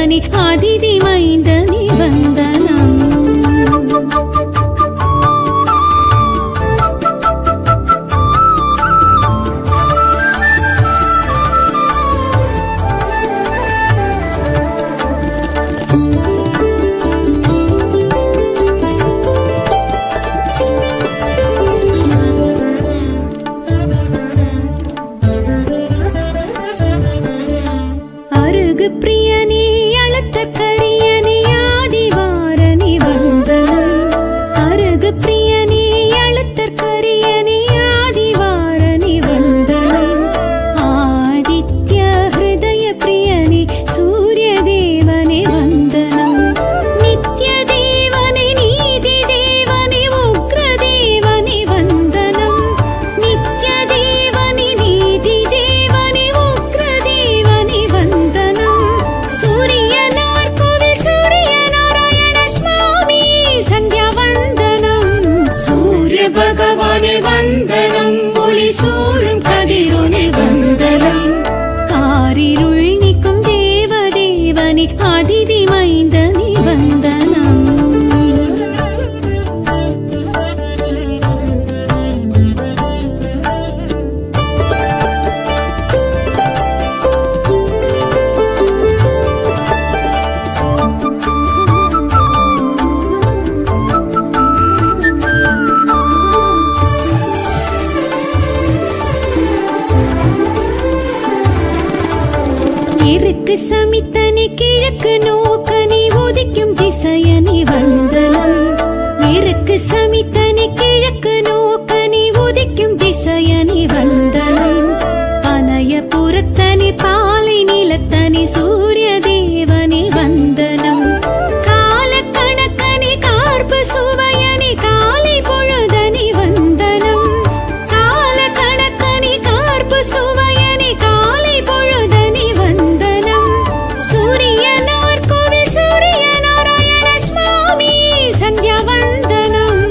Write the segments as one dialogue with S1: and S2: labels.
S1: தேவனே அதிதி மைந்தனே வந்தனம். பிரியனே அழுத்த கரியனே ஆதிவாரனே வந்தனம். அருகு பிரியனே அழுத்த கரியனே ஆதிவாரனே வந்தனம். ஆதித்ய ஹிருதய பிரியனே சூரிய தேவனே வந்தனம். நித்ய தேவனே நீதி தேவனே உக்ர தேவனே வந்தனம். நித்ய தேவனே நீதி தேவனே உக்ர தேவனே வந்தனம். சூரியனார் கோவில் சூரிய நாராயண சுவாமி சந்தியா வந்தனம். சூரிய பகவானே வந்தனம். ஒளி சூழும் கதிரோனே வந்தனம். காரிருள் நீக்கும் தேவ தேவனே அதிதி மைந்தனே வந்தனம். இருக்கு சமித்தனே கிழக்கு நோக்கனே உதிக்கும் திசையனே வந்தனம். இருக்கு சமித்தனே கிழக்கு நோக்கனே உதிக்கும் திசையனே வந்தனம். அனய புறத்தனே பாலை நிலத்தனே சூரிய தேவனே வந்தனம். கால கணக்கனே கார்பு சுவையனே காலை பொழுதனே வந்தனம். கால கணக்கனே கார்பு சுவையனே காலை பொழுதனே வந்தனம். சூரியனார் கோவில் சூரிய நாராயண சுவாமி சந்தியா வந்தனம்.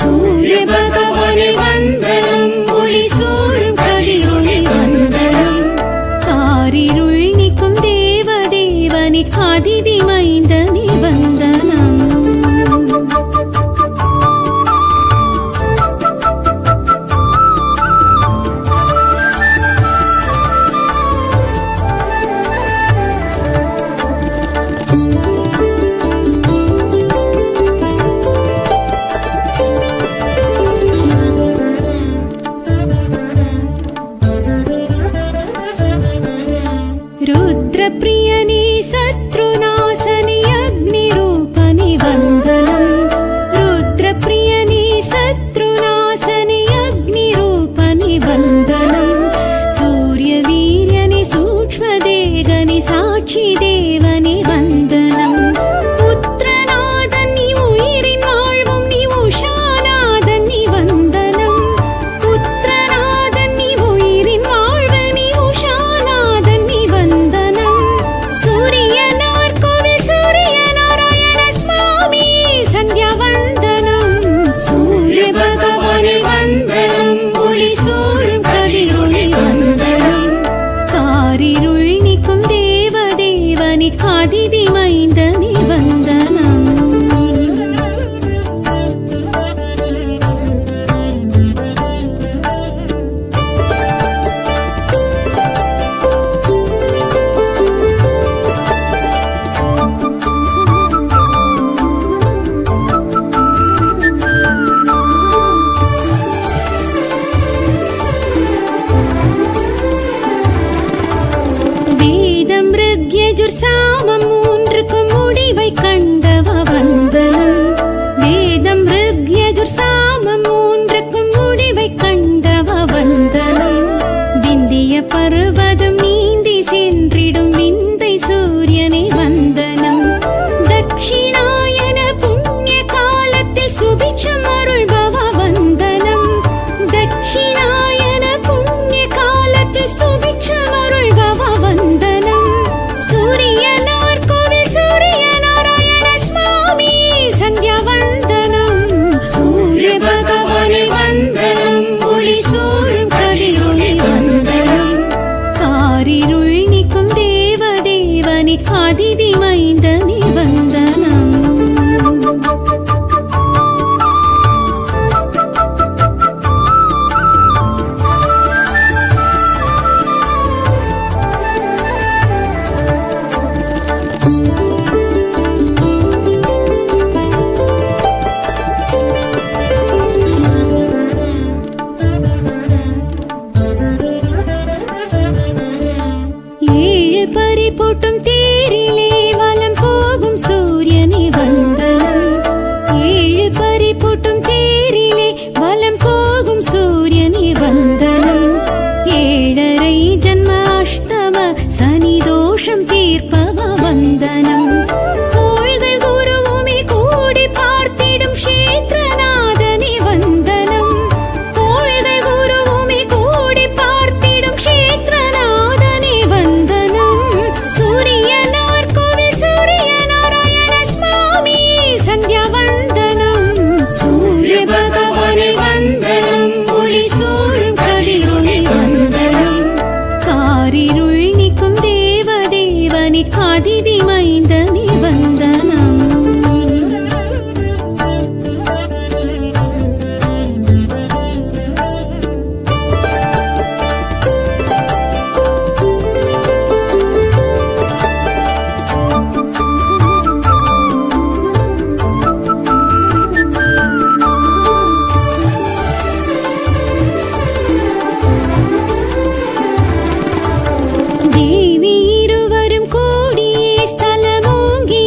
S1: சூரிய பகவானே வந்தனம். ஒளி சூழும் கதிரோனே வந்தனம். காரிருள் நீக்கும் தேவ தேவனே அதிதி மைந்தனே வந்தனம். ருத்ரப்ரியனே சத்ருநாசனே அக்னிரூபனே வந்தனம். ருத்ரப்ரியனே சத்ருநாசனே அக்னிரூபனே வந்தனம். சூரிய வீரியனே சூக்ஷ்மதேகனே சாட்சி தேவனே வந்தனம். புத்திரநாதன் நீ உயிரின் வாழ்வும் நீ உஷாநாதன் நீ வந்தனம். புத்திரநாதன் நீ உயிரின் வாழ்வு நீ உஷாநாதன் நீ வந்தனம். சூரியனார் கோவில் சூரிய நாராயண சுவாமி சந்தியா வந்தனம். சூரிய பகவானே வந்தனம். ஒளி சூழும் கதிரோனே வந்தனம். காரிருள் நீக்கும் தேவ தேவனே அதிதி மைந்தனே வந்தனம். வேதம் ருக்யஜுர் சாமம் மூன்றுக்கும் முடி மைந்தனே வந்தனம். பறிபோட்டும் தேரிலே வலம் போகும் சூரியனே வந்தனம். ஏழு பறிபோட்டும் தேரிலே வலம் போகும் சூரியனே வந்தனம். ஏழரை ஜன்ம அஷ்டம சனி தோஷம் தீர்ப்பவ வந்தனம். கோள்கள் குருவுமே கூடி பார்த்திடும் க்ஷேத்ரநாதனே வந்தனம். கோள்கள் குருவுமே கூடி பார்த்திடும் க்ஷேத்ரநாதனே வந்தனம். சூரியனார் கோவில் சூரிய நாராயண சுவாமி சந்தியா வந்தனம். சூரிய பகவானே வந்தனம். ஒளி சூழும் கதிரொளி வந்தனம். காரிருள் நீக்கும் தேவதேவனே அதிதி மைந்தனே வந்தனம். தேவி இருவரும் கூடியே ஸ்தலமோங்கி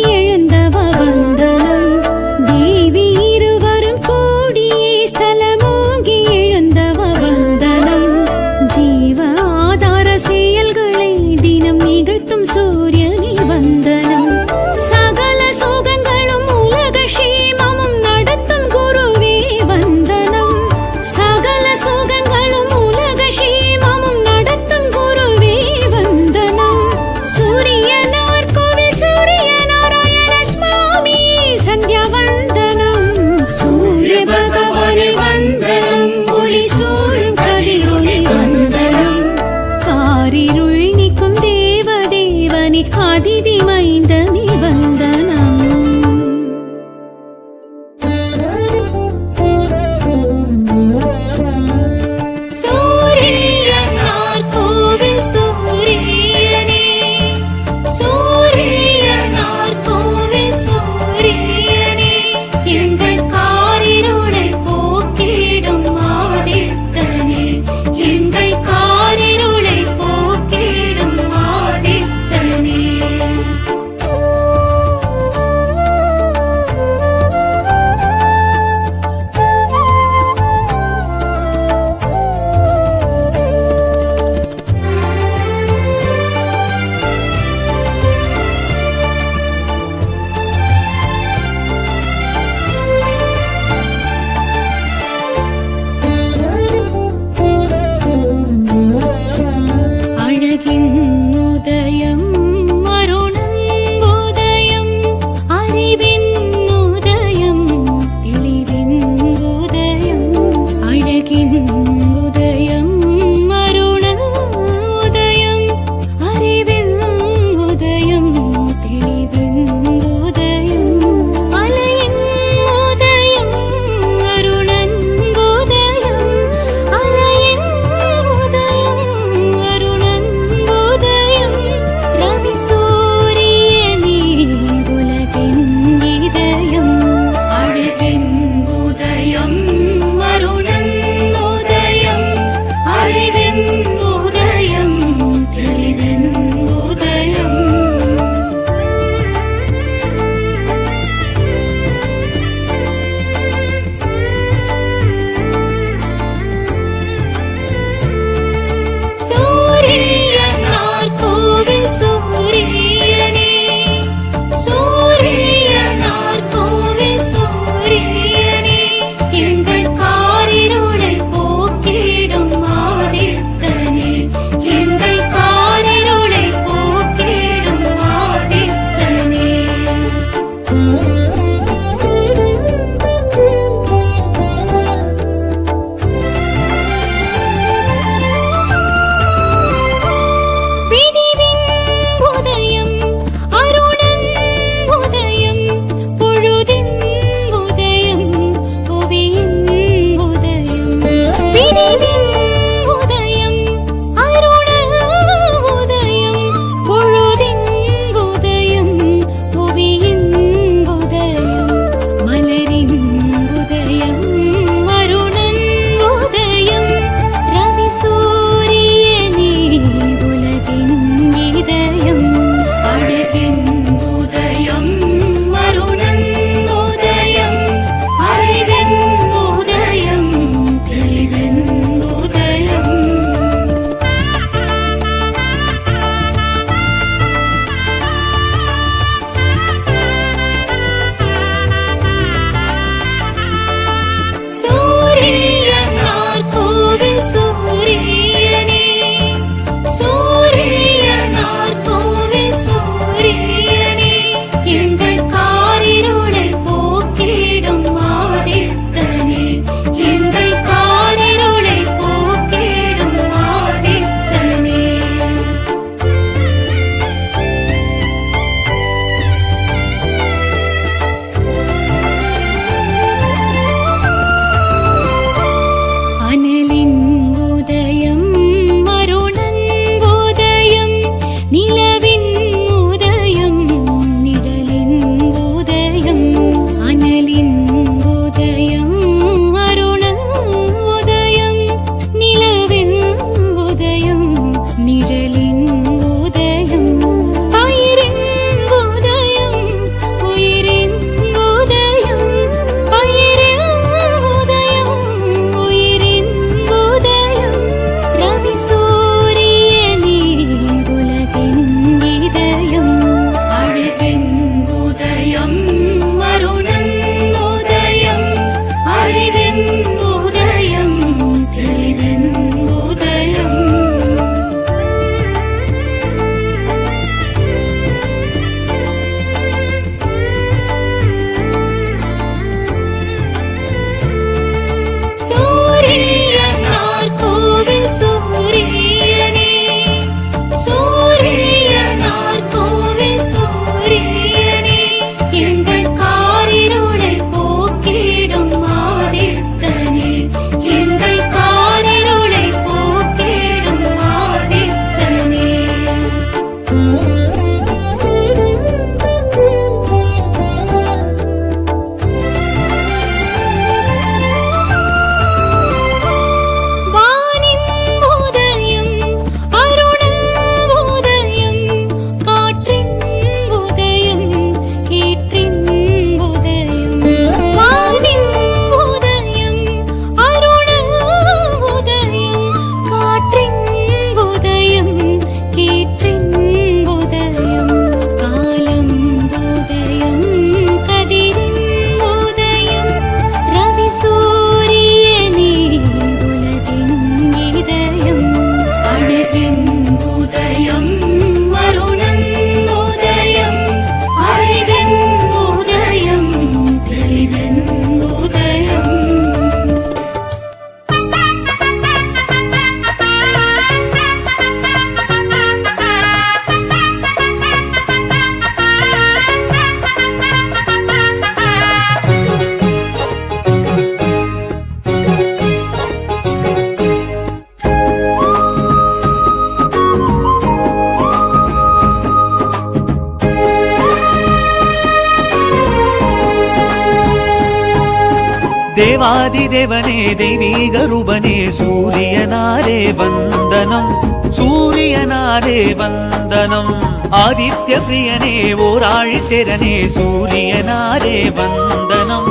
S2: தேவாதி தேவனே தெய்வீக ரூபனே சூரியனாரே வந்தனம் சூரியனாரே வந்தனம் ஆதித்ய பிரியனே ஓராழித்திரனே சூரியனாரே வந்தனம்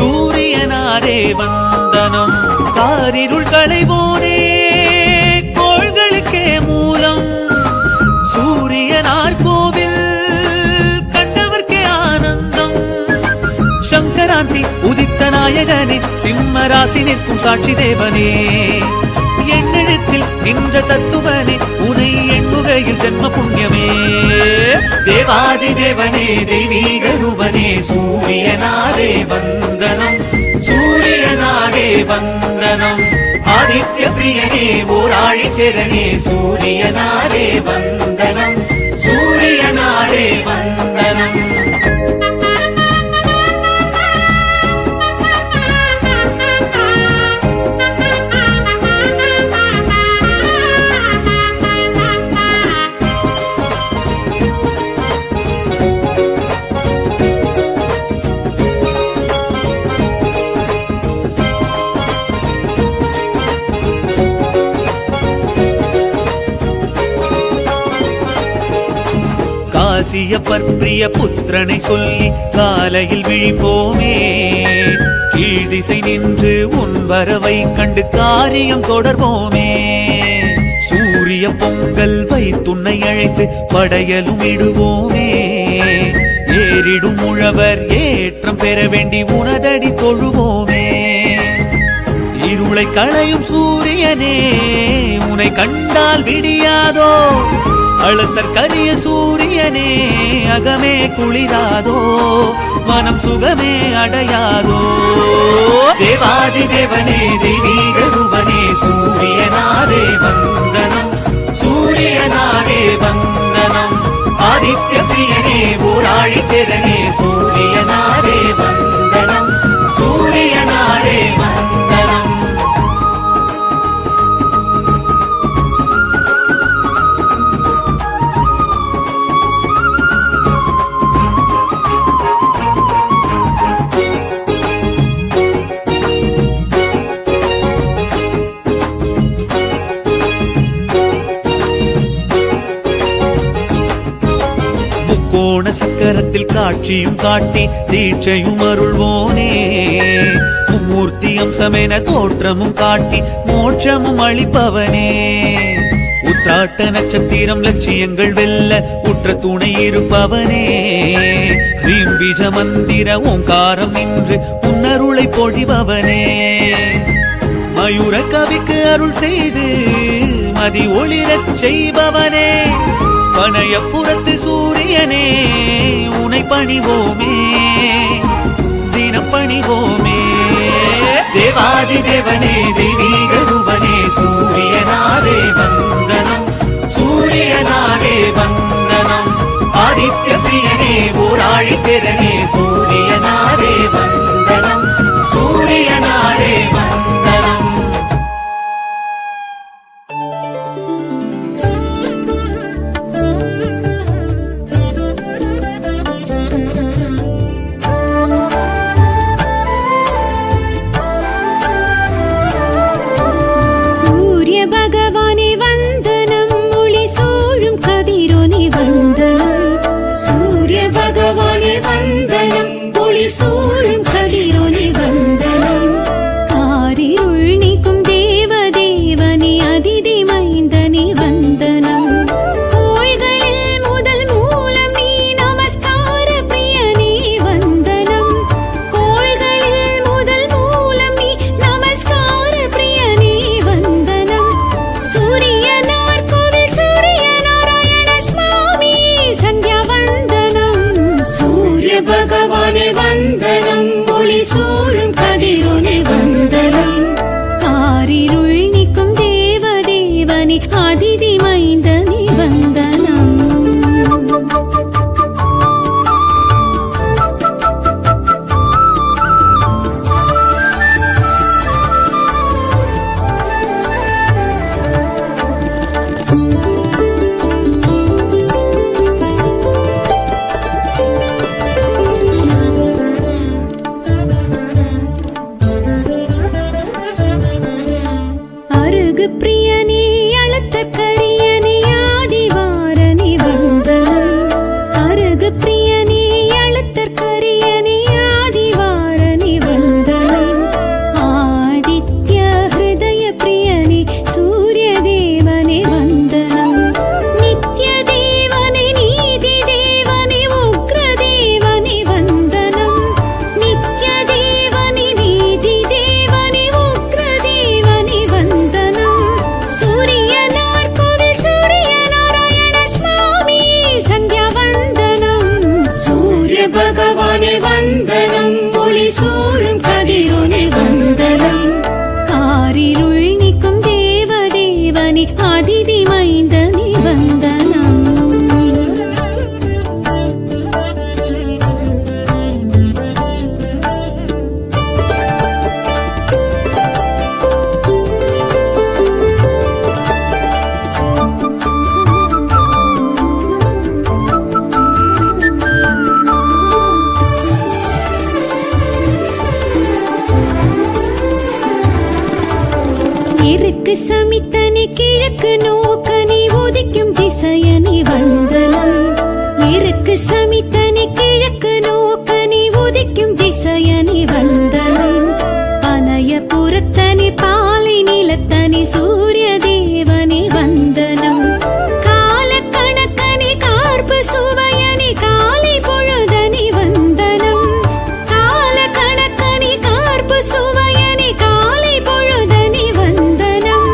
S2: சூரியனாரே வந்தனம் காரிருள் களைவோனே கோள்களுக்கே மூலம் சூரியனார் கோவில் கண்டவர்க்கே ஆனந்தம் சங்கராந்தி உதித்த நாயகனே சிம்ம ராசி நிற்கும் சாட்சி தேவனே எண்ணெழுத்தில் நின்ற தத்துவனே உனை எண்ணுகையில் ஜென்ம புண்ணியமே தேவாதி தேவனே தெய்வீக ரூபனே சூரியனாரே வந்தனம் சூரியனாரே வந்தனம் ஆதித்ய பிரியனே ஓராழித்திரனே சூரியனாரே வந்தனம் சூரியனாரே வந்தனம் காசியப்பர் பிரிய புத்திரனை சொல்லி காலையில் விழிப்போமே கீழ்திசை நின்று உன் வரவை கண்டு காரியம் தொடர்வோமே சூரிய பொங்கல் வைத்துன்னை அழைத்து படையலும் இடுவோமே ஏறிடும் உழவர் ஏற்றம் பெற வேண்டி உனதடி தொழுவோமே இருளை களையும் சூரியனே உனை கண்டால் விடியாதோ அழுத்தற் கரிய சூரியனே அகமே குளிராதோ மனம் சுகமே அடையாதோ தேவாதி தேவனே தெய்வீக ரூபனே சூரியனாரே வந்தனம் சூரியனாரே வந்தனம் ஆதித்ய பிரியனே ஓராழித்திரனே சூரியனாரே வந்தனம் சூரியனாரே வந்தனம் கோண சக்கரத்தில் காட்சியும் காட்டி தீட்சையும் அருள்வோனே மும்மூர்த்தி அம்சமென தோற்றமும் காட்டி மோட்சமும் அளிப்பவனே உத்திராட்ட நட்சத்திரம் லட்சியங்கள் வெல்ல உற்ற துணை இருப்பவனே ஹ்ரீம் பீஜ மந்திர ஓங்காரம் நின்று உன்னருளை பொழிபவனே மயூர கவிக்கு அருள் செய்து மதி ஒளிரச் செய்பவனே பனையப்புறத்து சூரியனே உனை பணிவோமே தினம் பணிவோமே தேவாதி தேவனே தெய்வீக ரூபனே சூரியனாரே வந்தனம் சூரியனாரே வந்தனம் ஆதித்ய பிரியனே ஓராழித்திரனே சூரியனாரே வந்தனம் சூரியனாரே வந்தனம்
S1: சூழும் கதிரோனி வந்தனம் காரிருள் நீக்கும் தேவ தேவனி அதிதி மைந்தனி வந்தனம் கோள்களில் முதல் மூலம் நீ நமஸ்கார பிரியனி வந்தனம் கோள்களில் முதல் மூலம் நீ நமஸ்கார பிரியனி வந்தனம் சூரியனார் கோவில் சூரிய நாராயண சுவாமி சந்தியா வந்தனம் சூரிய பகவானே வந்தனம் ஒளி சூழும் கதிரோனே வந்தனம் காரிருள் நீக்கும் தேவ தேவனி அதிதி மைந்தனி வந்தனம் அழகு பிரியனே அழுத்த கரியனே ஆதிவாரனி வந்தனம் அழகு பிரியனே அழுத்த கரியனே ஆதிவாரனி வந்தனம் ஆதித்ய ஹிருதய பிரியனே சூரிய தேவனே வந்தனம் நித்ய தேவனே நீதி தேவனே உக்ர தேவனே வந்தனம் நித்ய தேவனே நீதி தேவனே உக்ர தேவனே வந்தனம் சூரியனார் கோவில் சூரிய நாராயண சுவாமி சந்தியா வந்தனம் சூரிய பகவானே வந்தனம் ஒளி சூழும் கதிரோனே வந்தனம் காரிருள் நீக்கும் தேவ தேவனே அதிதி மைந்தனே வந்தனம் இருக்கு சமித்தனி கிழக்கு நோக்கனி உதிக்கும் திசையனி வந்தனம் இருக்கு சமித்தனி கிழக்கு நோக்கனி உதிக்கும் திசையனி வந்தனம் பனைய புறத்தனி பாலை நிலத்தனி சூரிய தேவனி வந்தனம் கால கணக்கனி கார்பு சுவையனி காலை பொழுதனி வந்தனம் கால கணக்கனி கார்பு சுவையனி காலை பொழுதனி வந்தனம்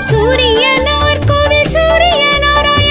S1: சூரியனார் கோவில் சூரிய நாராயண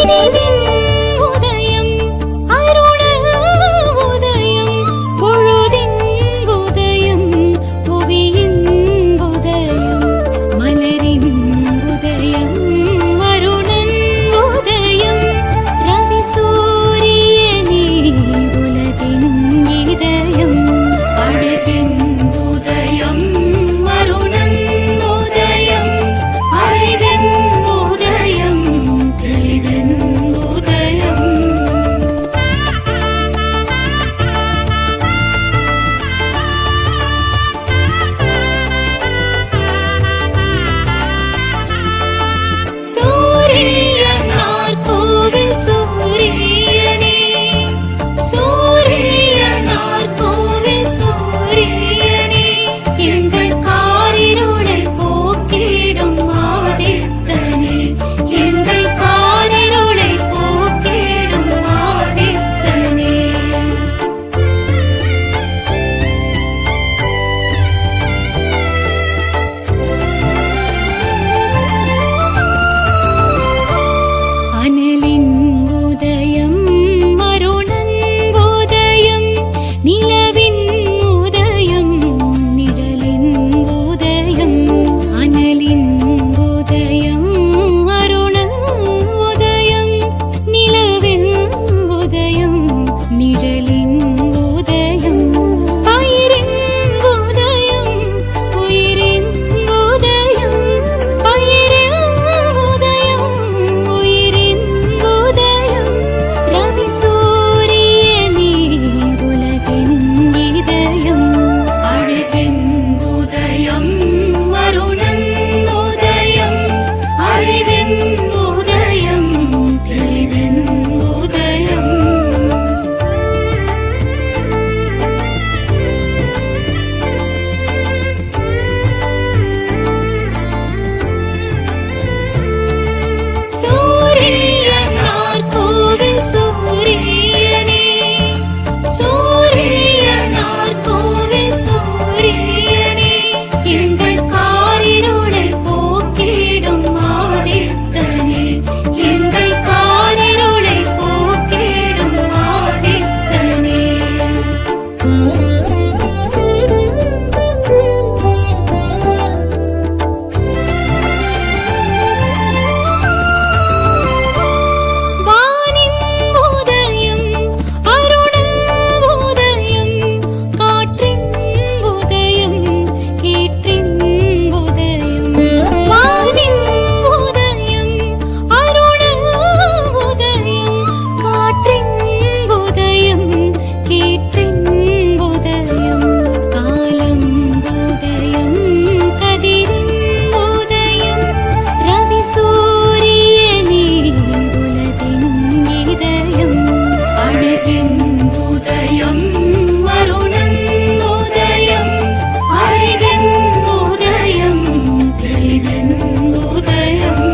S1: இனிதின் உதயம் அருண உதயம் பொழுதின் உதயம் புவியின் உதயம் மலரின் உதயம் அருணன் உதயம் ரவி சூரியனே உலகின் இதயம் அழகின் உதயம் அருணன் உதயம் அறிவின் உதயம் தெளிவின் உதயம் சூரியனார் கோவில் சூரியனே சூரியனார் கோவில் சூரியனே எங்கள் காரிருளை போக்கிடும் ஆதித்தனே எங்கள் காரிருளை போக்கிடும் ஆதித்தனே அனலின் உதயம் அருணன் உதயம் நிலவின் உதயம் நிழலின் உதயம் அனலின் உதயம் அருணன் உதயம் நிலவின் உதயம் நிழலின் உதயம் பயிரின் உதயம் உயிரின் உதயம் பயிரின் உதயம் உயிரின் உதயம் ரவி சூரியனே உலகின் இதயம் அழகின் உதயம் அருணன் உதயம் அறிவின் உதயம் தெளிவின் உதயம் சூரியனார் கோவில் சூரியனே சூரியனார் கோவில் சூரியனே எங்கள் காரிருளை போக்கிடும் ஆதித்தனே எங்கள் காரிருளை போக்கிடும் ஆதித்தனே வானின் உதயம் அருணன் உதயம் காற்றின் உதயம் கீற்றின் உதயம் வானின் உதயம் அருணன் உதயம் காற்றின் உதயம் கீற்றின் உதயம் காலம் உதயம் கதிரின் உதயம் ரவி சூரியனே உலகின் இதயம் அழகின் உதயம் அருணன் உதயம் அறிவின் உதயம் தெளிவின் உதயம்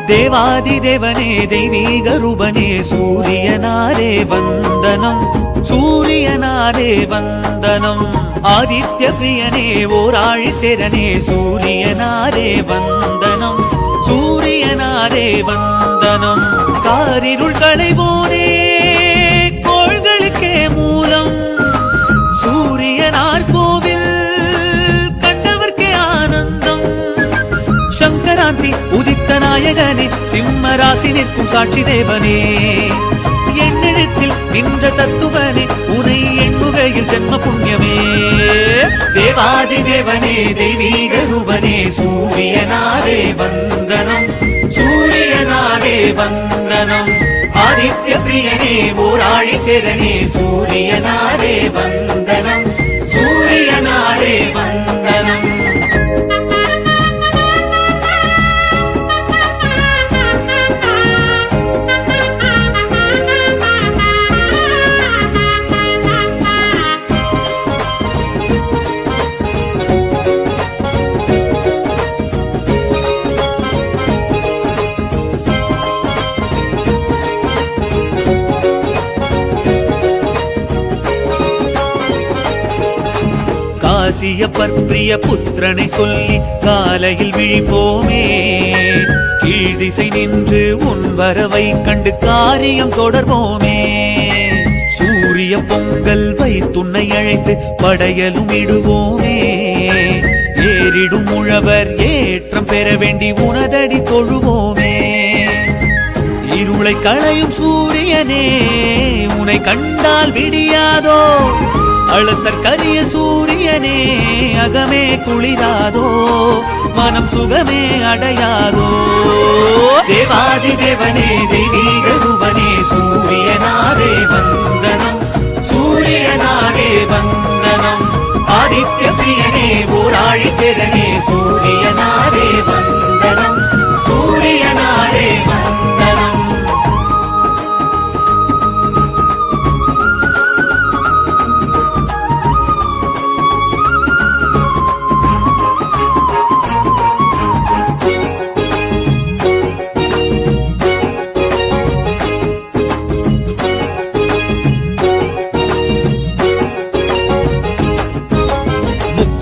S2: தேவாதி தேவனே தெய்வீக ரூபனே சூரியனாரே வந்தனம் சூரியனாரே வந்தனம் ஆதித்ய பிரியனே ஓராழித்திரனே சூரியனாரே வந்தனம் சூரியனாரே வந்தனம் காரிருள் களைவோனே கோள்களுக்கே மூலம் சூரியனார் கோவில் கண்டவர்க்கே ஆனந்தம் சங்கராந்தி உதித்த நாயகனே சிம்ம ராசி நிற்கும் சாட்சி தேவனே எண்ணெழுத்தில் நின்ற தத்துவனே உனை எண்ணுகையில் ஜென்ம புண்ணியமே தேவாதி தேவனே தெய்வீக ரூபனே சூரியனாரே வந்தனம் சூரியனாரே வந்தனம் ஆதித்ய பிரியனே ஓராழித்திரனே சூரியனாரே வந்தனம் சூரியனாரே வந்தனம் காசியப்பர் பிரிய புத்திரனை சொல்லி காலையில் விழிப்போமே. கீழ்திசை நின்று உன் வரவை கண்டு காரியம் தொடர்வோமே. சூரிய பொங்கல் வைத்துன்னை அழைத்து படையலும் இடுவோமே. ஏறிடும் உழவர் ஏற்றம் பெற வேண்டி உனதடி தொழுவோமே. இருளை களையும் சூரியனே உனை கண்டால் விடியாதோ. அழுத்தற் கரிய சூரியனே அகமே குளிராதோ. மனம் சுகமே அடையாதோ. தேவாதி தேவனே தெய்வீக ரூபனே சூரியனாரே வந்தனம். சூரியனாரே வந்தனம். ஆதித்ய பிரியனே ஊராழி திறனே சூரியனாரே வந்தனம். சூரியனாரே வந்தனம்.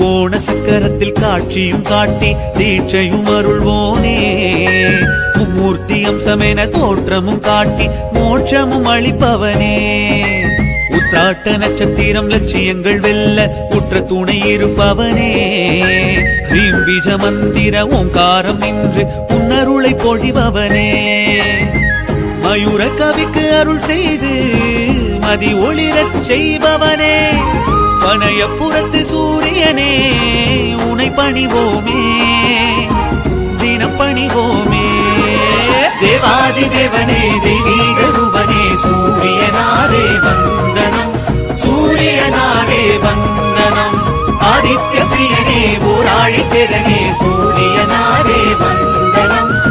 S2: கோண சக்கரத்தில் காட்சியும் காட்டி தீட்சையும் அருள்வோனே. மும்மூர்த்தி அம்சமென தோற்றமும் காட்டி மோட்சமும் அளிப்பவனே. உத்திராட்ட நட்சத்திரம் லட்சியங்கள் வெல்ல உற்ற துணை இருப்பவனே. ஹ்ரீம் பீஜ மந்திர ஓங்காரம் நின்று உன்னருளை பொழிபவனே. மயூர கவிக்கு அருள் செய்து மதி ஒளிரச் செய்பவனே. பனையப்புறத்து சூரியனே உனை பணிவோமே. தினம் பணிவோமே. தேவாதி தேவனே தெய்வீக ரூபனே சூரியனாரே வந்தனம். சூரியனாரே வந்தனம். ஆதித்ய பிரியனே ஊராழி திறனே சூரியனாரே வந்தனம்.